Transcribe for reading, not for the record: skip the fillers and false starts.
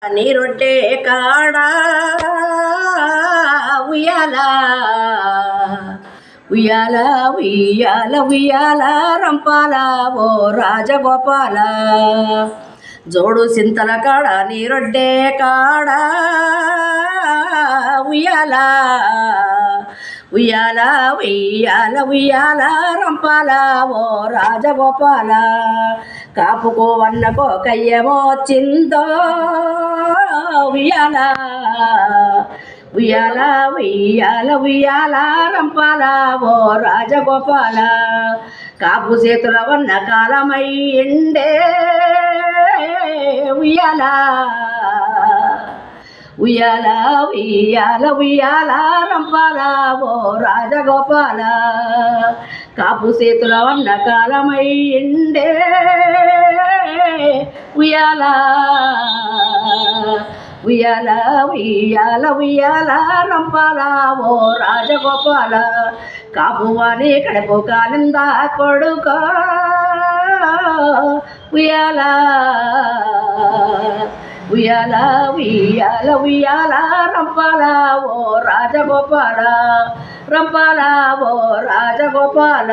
నీరొట్టే కాడా ఉయ్యాల ఉయ్యాల ఉయ్యాల ఉయ్యాల రంపాల ఓ రాజగోపాల జోడు సింతల కాడ నీరొడ్డే కాడా ఉయ్యాల ఉయ్యాల ఉయ్యాల ఉయ్యాల రంపాల ఓ రాజగోపాల కాపుకో వన్నకో కయ్యమో చిందో ఉయ్యాల ఉయ్యాల ఉయ్యాల ఉయ్యాల రంపాల ఓ రాజగోపాల కాపు చేతుల వన్న కాలమయ్యిండే ఉయ్యాల ఉయ్యాల ఉయ్యాల ఉయ్యాల రంపాల ఓ రాజగోపాల కాపు చేతుల వన్న కాలమయ్యిండే ఉయ్యాల ఉయ్యాల ఉయ్యాల ఉయ్యాల రంపాల ఓ రాజగోపాల కాపువాని కడుపు కాలింద కొడుకో ఉయ్యాల ఉయ్యాల ఉయ్యాల ఉయ్యాల రంపాల ఓ రాజగోపాల రంపాల ఓ రాజగోపాల